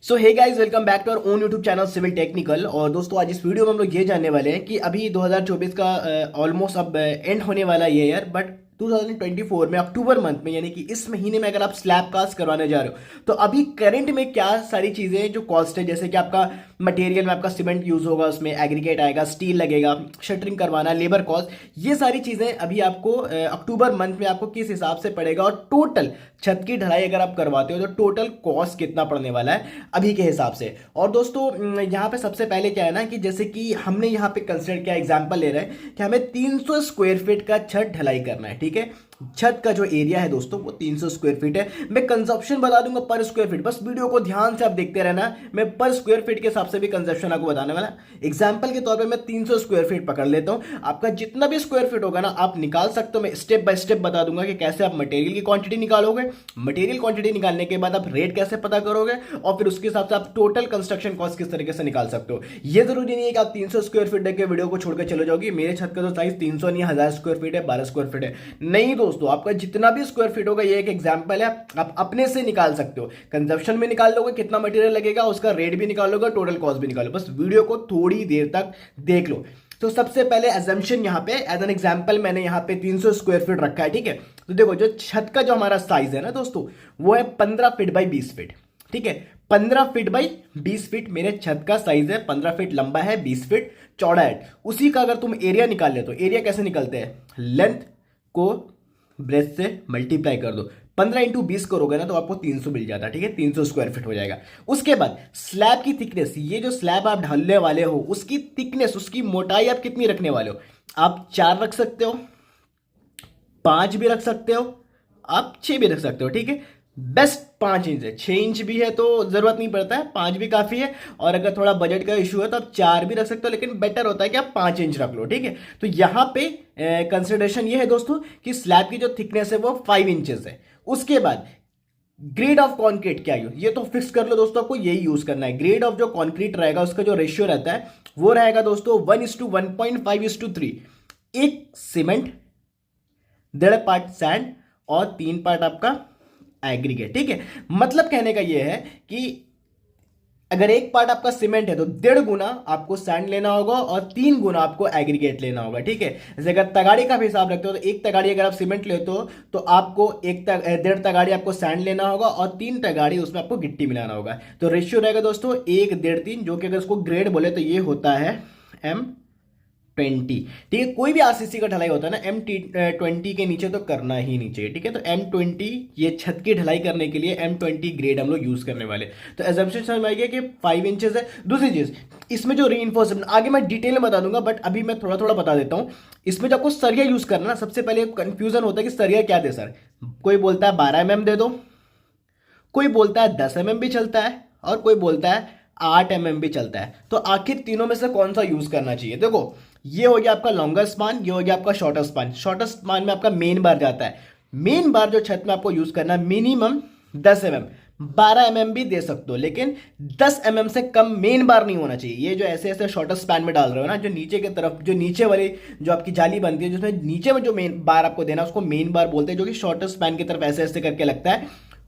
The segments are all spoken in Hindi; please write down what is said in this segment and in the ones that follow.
So hey guys, welcome back to our own YouTube channel Civil Technical. और दोस्तों आज इस वीडियो में हम लोग ये जानने वाले हैं कि अभी 2024 का ऑलमोस्ट अब एंड होने वाला ये ईयर, बट 2024 में अक्टूबर मंथ में यानी कि इस महीने में अगर आप स्लैब कास्ट करवाने जा रहे हो तो अभी करंट में क्या सारी चीज़ें हैं जो कॉस्ट है। जैसे कि आपका मटेरियल में आपका सीमेंट यूज होगा, उसमें एग्रीगेट आएगा, स्टील लगेगा, शटरिंग करवाना, लेबर कॉस्ट, ये सारी चीज़ें अभी आपको अक्टूबर मंथ में आपको किस हिसाब से पड़ेगा और टोटल छत की ढलाई अगर आप करवाते हो तो टोटल कॉस्ट कितना पड़ने वाला है अभी के हिसाब से। और दोस्तों यहाँ पे सबसे पहले क्या है ना कि जैसे कि हमने यहाँ पे कंसिडर किया, एग्जांपल ले रहे हैं कि हमें 300 स्क्वायर फीट का छत ढलाई करना है। ठीक है, छत का जो एरिया है दोस्तों वो 300 स्क्वायर फीट है। मैं कंजप्शन बता दूंगा पर स्क्वायर फीट, बस वीडियो को ध्यान से आप देखते रहना। मैं पर स्क्वायर फीट के हिसाब से भी कंजप्शन आपको बताने वाला। एग्जांपल के तौर पे मैं 300 स्क्वायर फीट पकड़ लेता हूं, आपका जितना भी स्क्वायर फीट होगा ना आप निकाल सकते हो। मैं स्टेप बाय स्टेप बता दूंगा कि कैसे आप मटेरियल की क्वांटिटी निकालोगे, मटेरियल क्वांटिटी निकालने के बाद आप रेट कैसे पता करोगे और फिर उसके हिसाब से आप टोटल कंस्ट्रक्शन कॉस्ट किस तरीके से निकाल सकते हो। ये जरूरी नहीं है कि आप 300 स्क्वायर फीट देख के वीडियो को छोड़कर चले जाओगे। मेरे छत का तो साइज 300 नहीं है, 1000 स्क्वायर फीट है, 12 स्क्वायर फीट है। नहीं दोस्तों, आपका जितना भी स्क्वायर फीट होगा, ये एक एग्जांपल है, आप अपने से निकाल सकते हो। कंजप्शन में निकाल लोगे कितना मटेरियल लगेगा, उसका रेट भी निकाल लोगे, टोटल कॉस्ट भी निकालो। बस वीडियो को थोड़ी देर तक देख लो। तो सबसे पहले अजम्पशन यहाँ पे एज एन एग्जांपल मैंने यहाँ पे 300 स्क्वायर फीट रखा है। ठीक है, तो देखो जो छत का जो हमारा साइज है ना दोस्तों वो है 15 फीट बाई 20 फीट। ठीक है, 15 फीट बाई 20 फीट मेरे छत का साइज है। 15 फीट लंबा है, 20 फीट चौड़ा है। उसी का अगर तुम एरिया निकाल ले तो एरिया कैसे निकलते हैं, लेंथ को ब्रेथ से मल्टीप्लाई कर दो, 15 इंटू 20 करोगे ना तो आपको 300 मिल जाता है। ठीक है, 300 स्क्वायर फीट हो जाएगा। उसके बाद स्लैब की थिकनेस, ये जो स्लैब आप ढालने वाले हो उसकी थिकनेस, उसकी मोटाई आप कितनी रखने वाले हो। आप 4 रख सकते हो, 5 भी रख सकते हो, आप 6 भी रख सकते हो। ठीक है, बेस्ट 5 इंच है, 6 इंच भी है तो जरूरत नहीं पड़ता है, 5 भी काफी है। और अगर थोड़ा बजट का इशू है तो आप 4 भी रख सकते हो, लेकिन बेटर होता है कि आप 5 इंच रख लो। ठीक है, तो यहां पे कंसिडरेशन ये है दोस्तों कि स्लैब की जो थिकनेस है वो 5 इंचेस है। उसके बाद ग्रेड ऑफ कॉन्क्रीट क्या है, ये तो फिक्स कर लो दोस्तों, आपको यही यूज करना है। ग्रेड ऑफ जो कॉन्क्रीट रहेगा उसका जो रेशियो रहता है वो रहेगा दोस्तों 1:1.5:3। एक सीमेंट, 1.5 पार्ट सैंड और 3 पार्ट आपका एग्रीगेट। ठीक है, मतलब कहने का यह है कि अगर 1 पार्ट आपका सीमेंट है तो 1.5 गुना आपको सैंड लेना होगा और 3 गुना आपको एग्रीगेट लेना होगा। ठीक है, जैसे अगर तगाड़ी का भी हिसाब रखते हो तो 1 तगाड़ी अगर आप सीमेंट लेते हो तो आपको 1.5 तगाड़ी आपको सैंड लेना होगा और 3 तगाड़ी उसमें आपको गिट्टी मिलाना होगा। तो रेशियो रहेगा दोस्तों 1, 1.5, 3, जो कि अगर उसको ग्रेड बोले तो ये होता है M20। ठीक है, कोई भी आरसीसी का ढलाई होता है ना M20 के नीचे तो करना ही नहीं चाहिए। ठीक है, तो M20 ये छत की ढलाई करने के लिए M20 ग्रेड हम लोग यूज करने वाले। तो एजम्पशन समझ में आ गया कि 5 इंचेस है। दूसरी चीज, इसमें जो रीइंफोर्समेंट आगे मैं डिटेल में बता दूंगा, बट अभी मैं थोड़ा थोड़ा बता देता हूं। इसमें जब आपको सरिया यूज करना ना, सबसे पहले कंफ्यूजन होता है कि सरिया क्या दे सर। कोई बोलता है 12 mm दे दो, कोई बोलता है 10 mm भी चलता है और कोई बोलता है 8 mm भी चलता है। तो आखिर तीनों में से कौन सा यूज करना चाहिए। देखो, ये हो गया आपका लॉन्गर स्पान, ये हो गया आपका शॉर्टर स्पान। शॉर्टर स्पान में आपका मेन बार जाता है। मेन बार जो छत में आपको यूज करना है मिनिमम 10 mm, 12 mm भी दे सकते हो, लेकिन 10 mm से कम मेन बार नहीं होना चाहिए। ये जो ऐसे ऐसे शॉर्टर स्पैन में डाल रहे हो ना, जो नीचे की तरफ, जो नीचे वाली जो आपकी जाली बनती है जिसमें नीचे में जो मेन बार आपको देना है उसको मेन बार बोलते हैं, जो कि शॉर्टर स्पैन की तरफ ऐसे ऐसे करके लगता है।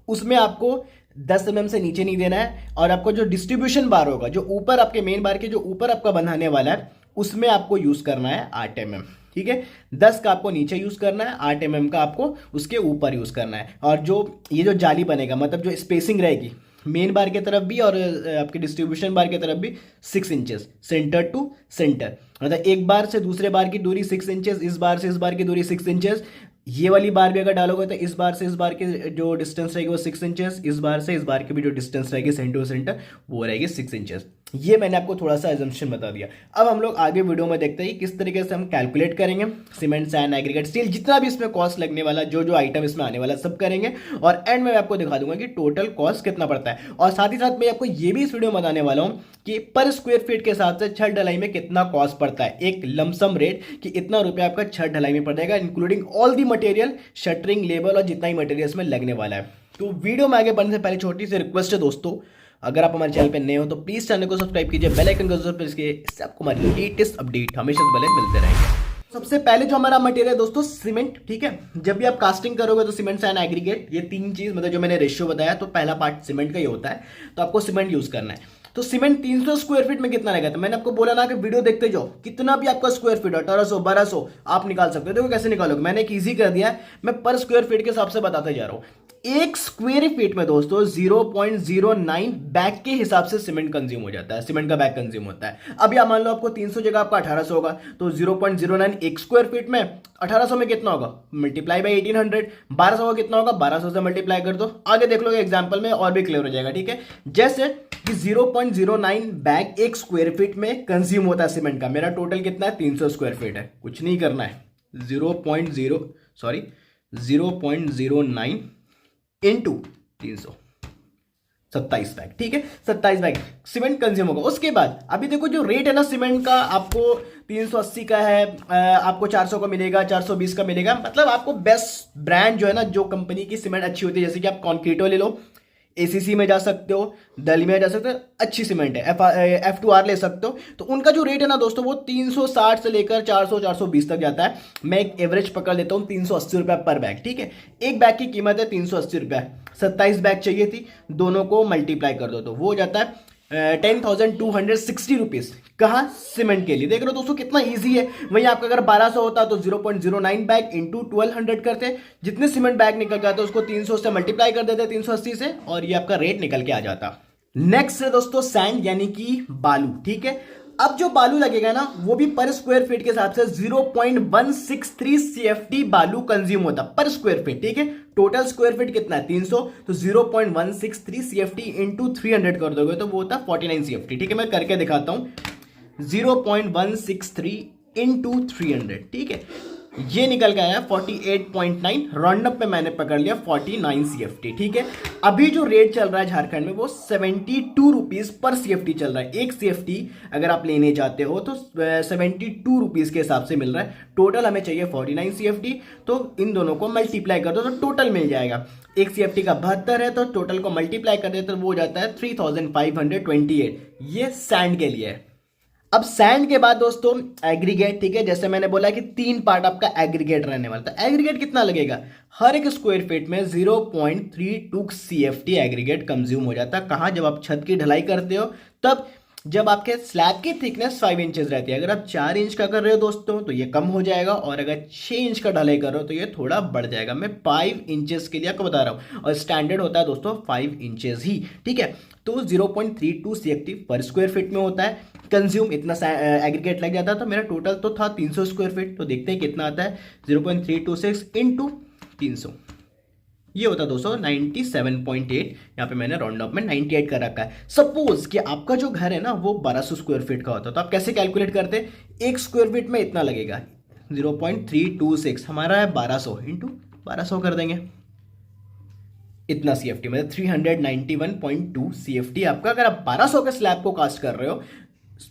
उसमें आपको 10 mm से नीचे नहीं देना है। और आपको जो डिस्ट्रीब्यूशन बार होगा, जो ऊपर आपके मेन बार के जो ऊपर आपका बंधाने वाला है, उसमें आपको यूज करना है 8 mm। ठीक है, 10 का आपको नीचे यूज करना है, 8 mm का आपको उसके ऊपर यूज करना है। और जो ये जो जाली बनेगा, मतलब जो स्पेसिंग रहेगी मेन बार की तरफ भी और आपके डिस्ट्रीब्यूशन बार की तरफ भी 6 इंचेस सेंटर टू सेंटर, मतलब एक बार से दूसरे बार की दूरी 6 इंचेस, इस बार से इस बार की दूरी 6 इंचेस। ये वाली बार भी अगर डालोगे तो इस बार से इस बार की जो डिस्टेंस रहेगी वो 6 इंचेस, इस बार से इस बार की भी जो डिस्टेंस रहेगी सेंटर टू सेंटर वो रहेगी 6 इंचेस। ये मैंने आपको थोड़ा सा एजम्पशन बता दिया। अब हम लोग आगे वीडियो में देखते हैं किस तरीके से हम कैलकुलेट करेंगे सीमेंट, सैंड, एग्रीगेट, स्टील, जितना भी इसमें कॉस्ट लगने वाला, जो जो आइटम इसमें आने वाला सब करेंगे। और एंड में मैं आपको दिखा दूंगा कि टोटल कॉस्ट कितना पड़ता है। और साथ ही साथ मैं आपको ये भी इस वीडियो में बताने वाला हूँ कि पर स्क्वायर फीट के हिसाब से छत ढलाई में कितना कॉस्ट पड़ता है, एक लमसम रेट कि इतना रुपया आपका छत ढलाई में पड़ जाएगा, including all the material, shuttering, labour और जितना ही मटेरियल इसमें लगने वाला है। तो वीडियो में आगे बढ़ने से पहले छोटी सी रिक्वेस्ट है दोस्तों, अगर आप हमारे चैनल पे नए हो तो प्लीज चैनल को सब्सक्राइब कीजिए, बेल आइकन को जरूर प्रेस कीजिए, इससे आपको हमारी लेटेस्ट अपडेट हमेशा से पहले मिलते रहेंगे। सबसे पहले जो हमारा मटेरियल है दोस्तों सीमेंट, ठीक है। जब भी आप कास्टिंग करोगे तो सीमेंट सैंड एग्रीगेट, ये तीन चीज मतलब जो मैंने रेशियो बताया, तो पहला पार्ट सीमेंट का ही होता है, तो आपको सीमेंट यूज करना है। तो सीमेंट 300 स्क्वायर फीट में कितना लगेगा, तो मैंने आपको बोला ना कि वीडियो देखते जाओ, कितना भी आपका स्क्वायर फीट 1800 1200 आप निकाल सकते हो। देखो कैसे निकालोगे, मैंने एक इजी कर दिया है, मैं पर स्क्वायर फीट के हिसाब से बताते जा रहा हूं। एक स्क्वायर फीट में दोस्तों 0.09 बैग के हिसाब से सीमेंट कंज्यूम हो जाता है, सीमेंट का बैग कंज्यूम होता है। अब या मान लो आपको 300 जगह आपका 1800 होगा, तो 0.09 एक स्क्वायर फीट में 1800 में कितना होगा, मल्टीप्लाई बाय 1800, 1200 का कितना होगा, 1200 से मल्टीप्लाई कर दो। आगे देख लो एग्जाम्पल में और भी क्लियर हो जाएगा, ठीक है। जैसे कि 0.09 बैग एक स्क्वायर फीट में कंज्यूम होता है सीमेंट का, मेरा टोटल कितना है 300 स्क्वायर फीट है, कुछ नहीं करना है, 0.09 इंटू 300, 27 बैग, ठीक है। 27 बैग सीमेंट कंज्यूम होगा। उसके बाद अभी देखो जो रेट है ना सीमेंट का, आपको 380 का है, आपको 400 का मिलेगा, 420 का मिलेगा। मतलब आपको बेस्ट ब्रांड जो है ना, जो कंपनी की सीमेंट अच्छी होती है, जैसे कि आप कॉन्क्रीटो ले लो, एसीसी में जा सकते हो, दल में जा सकते हो, अच्छी सीमेंट है, F2R ले सकते हो। तो उनका जो रेट है ना दोस्तों, वो 360 से लेकर 400 420 तक जाता है। मैं एक एवरेज पकड़ लेता हूँ 380 रुपये पर बैग, ठीक है। एक बैग की कीमत है 380 रुपये, 27 बैग चाहिए थी, दोनों को मल्टीप्लाई कर दो तो वो हो जाता है 10,260 रुपीज। कहाँ, सीमेंट के लिए। देख रहे हो दोस्तों कितना इजी है। वहीं आपका अगर 1200 होता तो 0.09 बैग इंटू 1200 करते, जितने सीमेंट बैग निकल जाते उसको 300 से मल्टीप्लाई कर देते 380 से, और ये आपका रेट निकल के आ जाता। नेक्स्ट है दोस्तों सैंड यानी कि बालू, ठीक है। अब जो बालू लगेगा ना, वो भी पर स्क्वायर फीट के हिसाब से 0.163 CFT बालू कंज्यूम होता पर स्क्वायर फीट, ठीक है। टोटल स्क्वायर फीट कितना है 300, तो 0.163 CFT इंटू 300 कर दोगे तो वो होता 49 CFT, ठीक है। मैं करके दिखाता हूं, 0.163 इंटू 300, ठीक है। ये निकल गया है 48.9, राउंड अप में मैंने पकड़ लिया 49 CFT, ठीक है। अभी जो रेट चल रहा है झारखंड में वो 72 रुपीज पर CFT चल रहा है। एक CFT अगर आप लेने जाते हो तो 72 रुपीज के हिसाब से मिल रहा है। टोटल हमें चाहिए 49 CFT, तो इन दोनों को मल्टीप्लाई कर दो तो टोटल मिल जाएगा। एक CFT का 72 है, तो टोटल को मल्टीप्लाई कर दे तो वो हो जाता है 3528। ये सैंड के लिए है। अब सैंड के बाद दोस्तों एग्रीगेट, ठीक है। जैसे मैंने बोला कि तीन पार्ट आपका एग्रीगेट रहने वाला था। एग्रीगेट कितना लगेगा, हर एक स्क्वायर फीट में 0.32 CFT एग्रीगेट कंज्यूम हो जाता है। कहाँ, जब आप छत की ढलाई करते हो तब, जब आपके स्लैब की थिकनेस 5 इंचेस रहती है। अगर आप 4 इंच का कर रहे हो दोस्तों तो ये कम हो जाएगा, और अगर 6 इंच का ढलाई कर रहे हो तो ये थोड़ा बढ़ जाएगा। मैं 5 इंचेस के लिए आपको बता रहा हूँ, और स्टैंडर्ड होता है दोस्तों 5 इंचेस ही, ठीक है। तो 0.32 CFT पर स्क्वायर फीट में होता है कंज्यूम, इतना एग्रीगेट लग जाता है। तो मेरा टोटल तो था 300 स्क्वायर फीट, तो देखते हैं कितना आता है, 0.326 इंटू 300, ये होता है दोस्तों 97.8। यहाँ पे मैंने राउंड अप में 98 कर रखा है। सपोज कि आपका जो घर है ना वो 1200 स्क्वायर फीट का होता, तो आप कैसे कैलकुलेट करते, एक स्क्वायर फीट में इतना लगेगा, 0.326 हमारा है 1200 इंटू 1200 कर देंगे, इतना CFT मतलब 391.2 CFT आपका। अगर आप 1200 के स्लैब को कास्ट कर रहे हो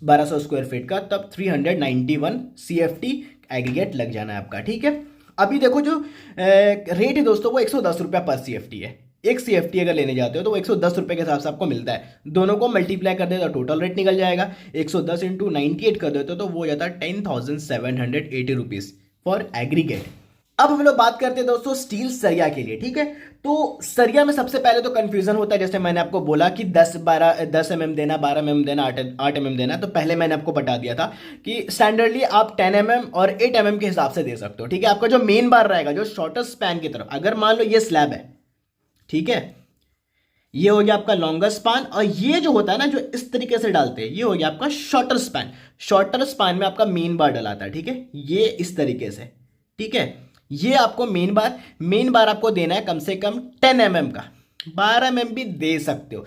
1200 स्क्वायर फीट का, तब 391 CFT एग्रीगेट लग जाना है आपका, ठीक है। अभी देखो जो रेट है दोस्तों वो 110 रुपया पर CFT है। एक CFT अगर लेने जाते हो तो वो 110 रुपये के हिसाब से आपको मिलता है। दोनों को मल्टीप्लाई कर देते तो टोटल रेट निकल जाएगा, 110 इंटू 98 कर देते तो वो हो जाता है 10,780 रुपीज फॉर एग्रीगेट। अब हम लोग बात करते हैं दोस्तों स्टील सरिया के लिए, ठीक है। तो सरिया में सबसे पहले तो कंफ्यूजन होता है, जैसे मैंने आपको बोला कि 10 mm देना, 12 mm देना, 8 mm देना। तो पहले मैंने आपको बता दिया था कि स्टैंडर्डली आप 10 mm और 8 mm के हिसाब से दे सकते हो, ठीक है। आपका जो मेन बार रहेगा जो शॉर्टर स्पैन की तरफ, अगर मान लो ये स्लैब है, ठीक है, ये हो गया आपका लॉन्गर स्पान, और ये जो होता है ना जो इस तरीके से डालते हैं, ये हो गया आपका शॉर्टर स्पैन। शॉर्टर स्पैन में आपका मेन बार डलाता है, ठीक है, ये इस तरीके से, ठीक है। ये आपको मेन बार आपको देना है कम से कम 10 mm का, 12 mm भी दे सकते हो।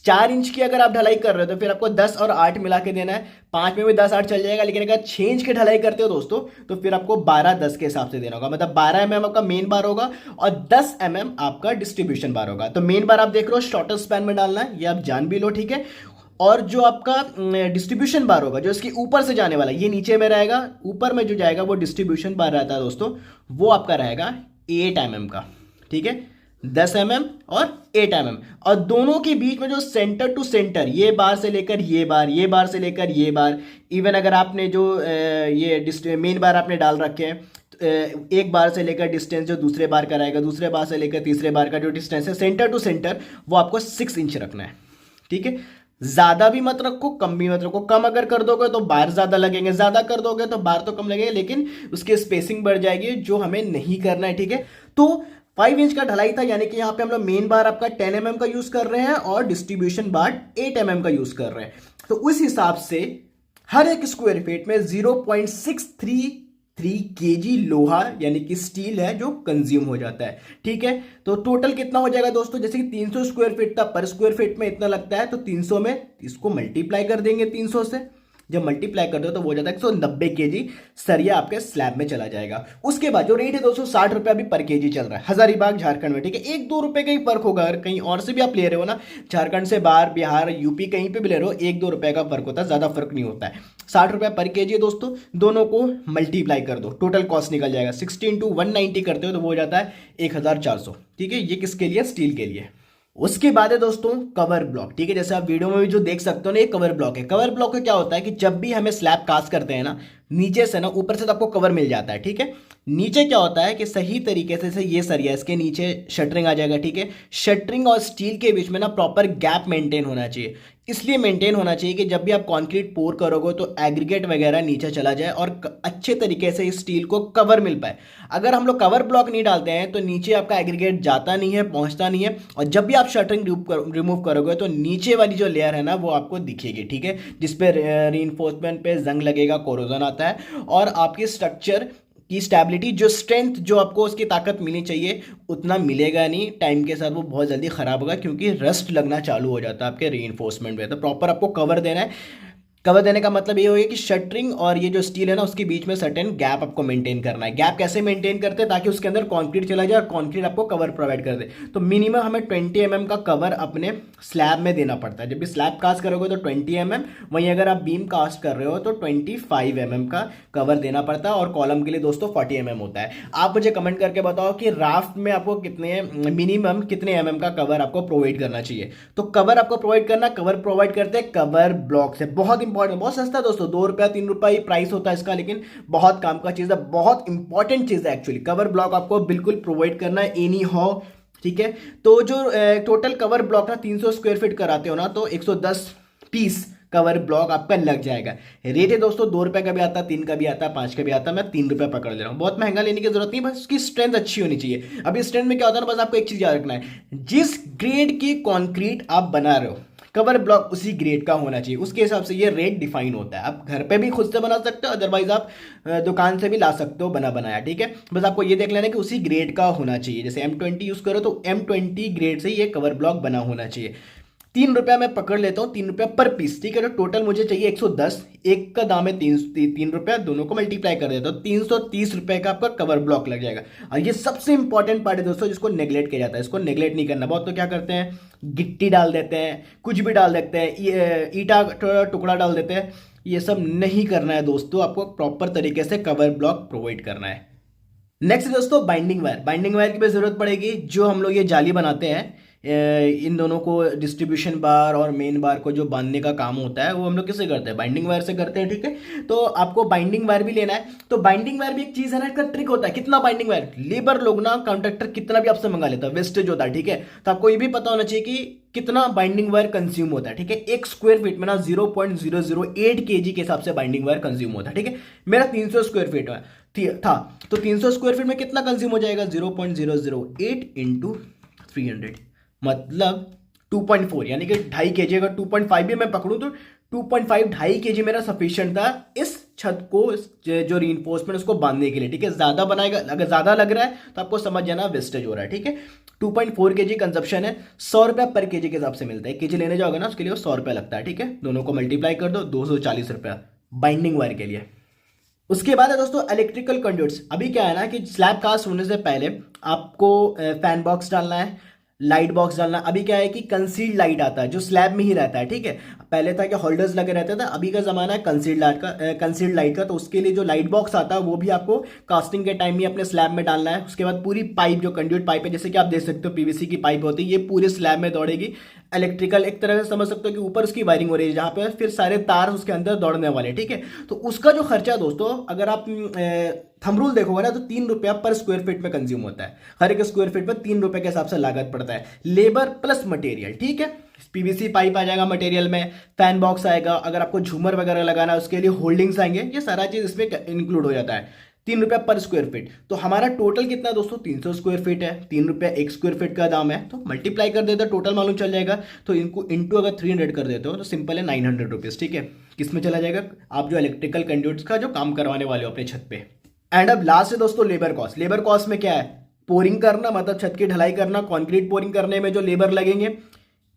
4 इंच की अगर आप ढलाई कर रहे हो तो फिर आपको 10 और 8 मिला के देना है, 5 में भी 10 8 चल जाएगा। लेकिन अगर 6 इंच की ढलाई करते हो दोस्तों तो फिर आपको 12 10 के हिसाब से देना होगा, मतलब 12 mm आपका मेन बार होगा और 10 mm आपका डिस्ट्रीब्यूशन बार होगा। तो मेन बार आप देख रहे हो शॉर्टर स्पैन में डालना है, ये आप जान भी लो, ठीक है। और जो आपका डिस्ट्रीब्यूशन बार होगा जो इसके ऊपर से जाने वाला, ये नीचे में रहेगा, ऊपर में जो जाएगा वो डिस्ट्रीब्यूशन बार रहता है दोस्तों, वो आपका रहेगा 8 mm का, ठीक है। 10 mm और 8 mm, और दोनों के बीच में जो सेंटर टू सेंटर, ये बार से लेकर ये बार, ये बार से लेकर ये बार, इवन अगर आपने जो ये मेन बार आपने डाल रखे हैं, एक बार से लेकर डिस्टेंस जो दूसरे बार का रहेगा, दूसरे बार से लेकर तीसरे बार का जो डिस्टेंस है सेंटर टू सेंटर, वो आपको 6 इंच रखना है। ठीक है, ज्यादा भी मत रखो, कम भी मत रखो। कम अगर कर दोगे तो बार ज्यादा लगेंगे, ज्यादा कर दोगे तो बार तो कम लगेंगे, लेकिन उसकी स्पेसिंग बढ़ जाएगी, जो हमें नहीं करना है। ठीक है, तो 5 इंच का ढलाई था, यानी कि यहाँ पे हम लोग मेन बार आपका 10 mm का यूज कर रहे हैं और डिस्ट्रीब्यूशन बार 8 mm का यूज कर रहे हैं। तो उस हिसाब से हर एक स्क्वायर फीट में 0.633 केजी लोहा यानी कि स्टील है जो कंज्यूम हो जाता है। ठीक है, तो टोटल कितना हो जाएगा दोस्तों, जैसे कि 300 स्क्वायर फीट था, पर स्क्वायर फीट में इतना लगता है, तो 300 में इसको मल्टीप्लाई कर देंगे 300 से। जब मल्टीप्लाई कर दो तो वो हो जाता है 190 केजी सरिया आपके स्लैब में चला जाएगा। उसके बाद जो रेट है 260 रुपये अभी पर केजी चल रहा है हजारीबाग झारखंड में। ठीक है, 1-2 रुपए का ही फर्क होगा, अगर कहीं और से भी आप ले रहे हो ना, झारखंड से बाहर, बिहार, यूपी, कहीं पे भी ले रहे हो, 1-2 रुपए का फर्क होता है, ज्यादा फर्क नहीं होता है। 60 रुपये पर केजी है दोस्तों, दोनों को मल्टीप्लाई कर दो, टोटल कॉस्ट निकल जाएगा। 60 × 190 करते हो तो वो हो जाता है 1400। ठीक है, ये किसके लिए, स्टील के लिए। उसके बाद है दोस्तों कवर ब्लॉक। ठीक है, जैसे आप वीडियो में भी जो देख सकते हो ना, ये कवर ब्लॉक है। कवर ब्लॉक का क्या होता है कि जब भी हमें स्लैब कास्ट करते हैं ना, नीचे से ना, ऊपर से तो आपको कवर मिल जाता है। ठीक है, नीचे क्या होता है कि सही तरीके से ये सरिया, इसके नीचे शटरिंग आ जाएगा। ठीक है, शटरिंग और स्टील के बीच में ना प्रॉपर गैप मेंटेन होना चाहिए। इसलिए मेंटेन होना चाहिए कि जब भी आप कंक्रीट पोर करोगे तो एग्रीगेट वगैरह नीचे चला जाए और अच्छे तरीके से इस स्टील को कवर मिल पाए। अगर हम लोग कवर ब्लॉक नहीं डालते हैं तो नीचे आपका एग्रीगेट जाता नहीं है, पहुंचता नहीं है, और जब भी आप शटरिंग रिमूव करोगे तो नीचे वाली जो लेयर है ना वो आपको दिखेगी। ठीक है, जिसपे रीइंफोर्समेंट पे जंग लगेगा, कोरोजन आता है, और आपकी स्ट्रक्चर की स्टेबिलिटी, जो स्ट्रेंथ, जो आपको उसकी ताकत मिलनी चाहिए, उतना मिलेगा नहीं। टाइम के साथ वो बहुत जल्दी खराब होगा, क्योंकि रस्ट लगना चालू हो जाता है आपके रीइंफोर्समेंट में। तो प्रॉपर आपको कवर देना है। कवर देने का मतलब ये हो गया कि शटरिंग और ये जो स्टील है ना, उसके बीच में सर्टेन गैप आपको मेंटेन करना है। गैप कैसे मेंटेन करते हैं, ताकि उसके अंदर कंक्रीट चला जाए और कंक्रीट आपको कवर प्रोवाइड कर दे। तो मिनिमम हमें 20 mm का कवर अपने स्लैब में देना पड़ता है। जब भी स्लैब कास्ट करोगे तो 20 mm, वहीं अगर आप बीम कास्ट कर रहे हो तो 25 mm का कवर देना पड़ता है, और कॉलम के लिए दोस्तों 40 mm होता है। आप मुझे कमेंट करके बताओ कि राफ्ट में आपको कितने मिनिमम कितने mm का कवर आपको प्रोवाइड करना चाहिए। तो कवर आपको प्रोवाइड करना, कवर प्रोवाइड करते हैं कवर ब्लॉक से। बहुत इंपॉर्टेंट, बहुत सस्ता है दोस्तों, 2 रुपया 3 रुपया ही प्राइस होता है इसका, लेकिन बहुत काम का चीज़ है, बहुत इंपॉर्टेंट चीज़ है एक्चुअली। कवर ब्लॉक आपको बिल्कुल प्रोवाइड करना है, एनी हाउ। ठीक है, तो जो टोटल कवर ब्लॉक ना 300 स्क्वायर फीट कराते हो ना, तो 110 पीस कवर ब्लॉक आपका लग जाएगा। रेट है दोस्तों 2 रुपए का भी आता है, 3 का भी आता है, 5 का भी आता है। मैं 3 रुपए पकड़ ले रहा हूँ, बहुत महंगा लेने की जरूरत नहीं, बस उसकी स्ट्रेंथ अच्छी होनी चाहिए। अभी स्ट्रेंथ में क्या होता है ना, बस आपको एक चीज याद रखना है, जिस ग्रेड की कंक्रीट आप बना रहे हो, कवर ब्लॉक उसी ग्रेड का होना चाहिए, उसके हिसाब से ये रेट डिफाइन होता है। आप घर पे भी खुद से बना सकते हो, अदरवाइज आप दुकान से भी ला सकते हो बना बनाया। ठीक है, बस आपको ये देख लेना कि उसी ग्रेड का होना चाहिए। जैसे M20 यूज करो तो M20 ग्रेड से ये कवर ब्लॉक बना होना चाहिए। 3 रुपया मैं पकड़ लेता हूँ, 3 रुपया पर पीस। ठीक है, तो टोटल मुझे चाहिए 110, एक का दाम है 3 रुपया, दोनों को मल्टीप्लाई कर देता हूँ, 330 रुपये का आपका कवर ब्लॉक लग जाएगा। और ये सबसे इंपॉर्टेंट पार्ट है दोस्तों, जिसको नेगलेक्ट किया जाता है। इसको नेगलेक्ट नहीं करना। बहुत तो क्या करते हैं, गिट्टी डाल देते हैं, कुछ भी डाल देते हैं, ईटा टुकड़ा डाल देते हैं। ये सब नहीं करना है दोस्तों, आपको प्रॉपर तरीके से कवर ब्लॉक प्रोवाइड करना है। नेक्स्ट दोस्तों बाइंडिंग वायर। बाइंडिंग वायर की भी जरूरत पड़ेगी। जो हम लोग ये जाली बनाते हैं, इन दोनों को, डिस्ट्रीब्यूशन बार और मेन बार को जो बांधने का काम होता है, वो हम लोग किससे करते हैं, बाइंडिंग वायर से करते हैं। ठीक है, तो आपको बाइंडिंग वायर भी लेना है। तो बाइंडिंग वायर भी एक चीज है ना, इसका ट्रिक होता है। कितना बाइंडिंग वायर, लेबर लोग ना, कॉन्ट्रैक्टर कितना भी आपसे मंगा लेता है, वेस्टेज होता है। ठीक है, तो आपको ये भी पता होना चाहिए कि कितना बाइंडिंग वायर कंज्यूम होता है। ठीक है, एक स्क्वायर फीट में ना 0.008 केजी के हिसाब से बाइंडिंग वायर कंज्यूम होता है। ठीक है, मेरा 300 स्क्वायर फीट था, तो 300 स्क्वायर फीट में कितना कंज्यूम हो जाएगा, 0.008 इंटू 300, मतलब 2.4, यानी कि 2.5 केजी। अगर 2.5 भी मैं पकड़ूं तो 2.5 केजी मेरा सफिशिएंट था इस छत को, जो रीइंफोर्समेंट उसको बांधने के लिए। ठीक है, ज्यादा बनाएगा, अगर ज्यादा लग रहा है तो आपको समझ जाना वेस्टेज हो रहा है। ठीक है, 2.4 केजी कंजप्शन है, 100 रुपया पर केजी के हिसाब से मिलता है। केजी लेने जाओगे ना, उसके लिए 100 रुपया लगता है। ठीक है, दोनों को मल्टीप्लाई कर दो, 240 रुपया बाइंडिंग वायर के लिए। उसके बाद है दोस्तों इलेक्ट्रिकल कंड्यूट्स। अभी क्या है ना कि स्लैब कास्ट होने से पहले आपको फैन बॉक्स डालना है, लाइट बॉक्स डालना। अभी क्या है कि कंसील्ड लाइट आता है जो स्लैब में ही रहता है, ठीक है। पहले था कि होल्डर्स लगे रहते थे, अभी का जमाना है कंसील्ड लाइट का। तो उसके लिए जो लाइट बॉक्स आता है वो भी आपको कास्टिंग के टाइम ही अपने स्लैब में डालना है। उसके बाद पूरी पाइप जो कंड्यूट पाइप है, जैसे कि आप देख सकते हो पीवीसी की पाइप होती है, ये पूरे स्लैब में दौड़ेगी। इलेक्ट्रिकल एक तरह से समझ सकते हो कि ऊपर उसकी वायरिंग हो रही है, जहाँ पे फिर सारे तार उसके अंदर दौड़ने वाले, ठीक है। तो उसका जो खर्चा दोस्तों, अगर आप थंब रूल देखोगे ना, तो 3 रुपया पर स्क्वायर फीट में कंज्यूम होता है। हर एक स्क्वायर फीट में 3 रुपए के हिसाब से लागत पड़ता है, लेबर प्लस मटेरियल, ठीक है। पीवीसी पाइप आ जाएगा मटेरियल में, फैन बॉक्स आएगा, अगर आपको झूमर वगैरह लगाना है उसके लिए होल्डिंग्स आएंगे, ये सारा चीज इसमें इंक्लूड हो जाता है। 3 रुपया पर स्क्वायर फीट। तो हमारा टोटल कितना दोस्तों, 300 स्क्वायर फीट है। 3 रुपया एक स्क्वायर फीट का दाम है, तो मल्टीप्लाई कर देते टोटल मालूम चल जाएगा। तो इनको इंटू अगर 300 कर देते हो तो सिंपल है 900 रुपीज, ठीक है। किस में चला जाएगा, आप जो इलेक्ट्रिकल कंड्यूट्स का जो काम करवाने वाले हो अपने छत पे। एंड अब लास्ट है दोस्तों लेबर कॉस्ट। लेबर कॉस्ट में क्या है, पोरिंग करना, मतलब छत की ढलाई करना, कंक्रीट पोरिंग करने में जो लेबर लगेंगे,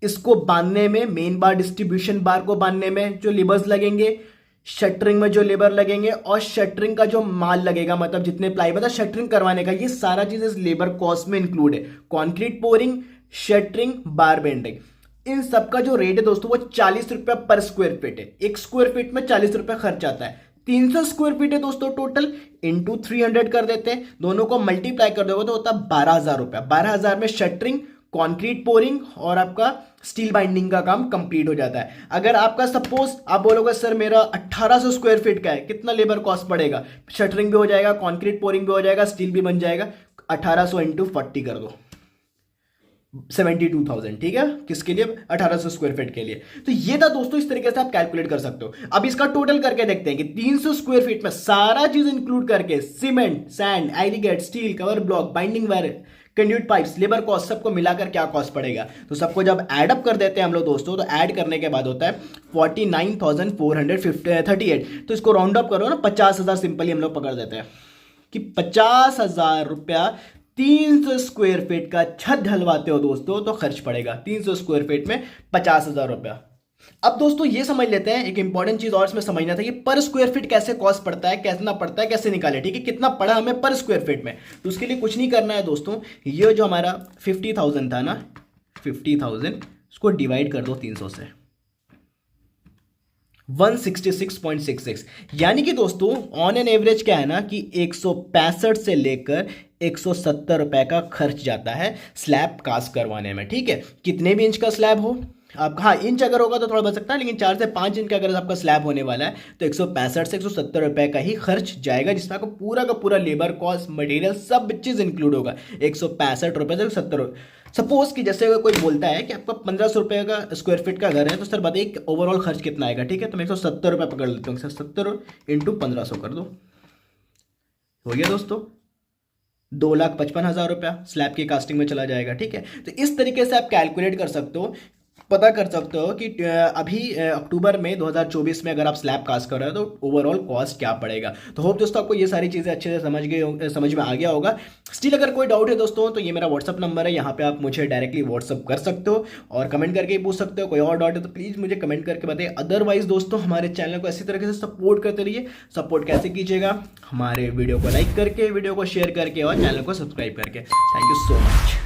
इसको बांधने में, मेन बार डिस्ट्रीब्यूशन बार को बांधने में जो लेबर्स लगेंगे, शटरिंग में जो लेबर लगेंगे, और शटरिंग का जो माल लगेगा, मतलब जितने प्लाई, मतलब शटरिंग करवाने का, ये सारा चीज इस लेबर कॉस्ट में इंक्लूड है। Concrete pouring, shuttering, bar bending, इन सबका जो रेट है दोस्तों वो 40 रुपया पर स्क्वायर फीट है। एक स्क्वायर फीट में 40 रुपया खर्च आता है। 300 स्क्वायर फीट है दोस्तों टोटल, इंटू 300 कर देते हैं, दोनों को मल्टीप्लाई कर दोगे तो होता है 12,000 रुपया। 12,000 में शटरिंग, कंक्रीट पोरिंग और आपका स्टील बाइंडिंग का काम कंप्लीट हो जाता है। अगर आपका सपोज आप बोलोगे सर मेरा 1800 स्क्वायर फीट का है, कितना लेबर कॉस्ट पड़ेगा, शटरिंग भी हो जाएगा, कंक्रीट पोरिंग भी हो जाएगा, स्टील भी बन जाएगा, 1800 इंटू 40 कर दो, 72,000, ठीक है। किसके लिए, 1800 स्क्वायर फीट के लिए। तो ये था दोस्तों, इस तरीके से आप कैलकुलेट कर सकते हो। अब इसका टोटल करके देखते हैं कि 300 स्क्वायर फीट में सारा चीज इंक्लूड करके, cement, sand, aggregate, steel, cover block, binding wire, conduit pipes, labour cost, सबको मिलाकर क्या कॉस्ट पड़ेगा। तो सबको जब ऐड अप कर देते हैं हम लोग दोस्तों, तो ऐड करने के बाद होता है 49,438। तो इसको राउंड अप करो ना, 50,000 सिंपली हम लोग पकड़ देते हैं कि 50,000 रुपया 300 स्क्वायर फीट का छत ढलवाते हो दोस्तों तो खर्च पड़ेगा। 300 स्क्वायर फीट में 50,000 रुपया। अब दोस्तों ये समझ लेते हैं, एक इंपॉर्टेंट चीज और इसमें समझना था कि पर स्क्वायर फीट कैसे कॉस्ट पड़ता है, कितना पड़ता है, कैसे निकाले, ठीक है, कितना पड़ा हमें पर स्क्वायर फीट में। तो उसके लिए कुछ नहीं करना है दोस्तों, ये जो हमारा 50,000 था ना, 50,000 उसको डिवाइड कर दो 300 से, 166.66। यानी कि दोस्तों ऑन एन एवरेज क्या है ना कि 165 से लेकर 170 रुपए का खर्च जाता है स्लैब कास्ट करवाने में, ठीक है। कितने भी इंच का स्लैब हो आप, हाँ इंच अगर होगा तो थोड़ा बच सकता है, लेकिन 4 से 5 इंच का अगर आपका स्लैब होने वाला है तो 165 से 170 रुपए का ही खर्च जाएगा, जिसमें आपको पूरा का पूरा लेबर कॉस्ट, मटेरियल, सब चीज इंक्लूड होगा। 165 रुपए से 70। सपोज कि जैसे अगर कोई बोलता है कि आपका 1500 रुपए का स्क्वायर फीट का घर है, तो सर बताइए ओवरऑल खर्च कितना आएगा, ठीक है। तो मैं 170 रुपये पकड़ लेता हूँ, 170 इंटू 1500 कर दो, हो गया दोस्तों 2,55,000 रुपया स्लैब की कास्टिंग में चला जाएगा, ठीक है। तो इस तरीके से आप कैलकुलेट कर सकते हो, पता कर सकते हो कि अभी अक्टूबर में 2024 में अगर आप स्लैब कास्ट कर रहे हो तो ओवरऑल कॉस्ट क्या पड़ेगा। तो होप दोस्तों आपको ये सारी चीज़ें अच्छे से समझ में आ गया होगा। स्टिल अगर कोई डाउट है दोस्तों तो ये मेरा व्हाट्सअप नंबर है, यहाँ पे आप मुझे डायरेक्टली व्हाट्सअप कर सकते हो और कमेंट करके ही पूछ सकते हो। कोई और डाउट है तो प्लीज़ मुझे कमेंट करके बताइए। अदरवाइज दोस्तों हमारे चैनल को इसी तरीके से सपोर्ट करते रहिए। सपोर्ट कैसे कीजिएगा, हमारे वीडियो को लाइक करके, वीडियो को शेयर करके और चैनल को सब्सक्राइब करके। Thank you so much.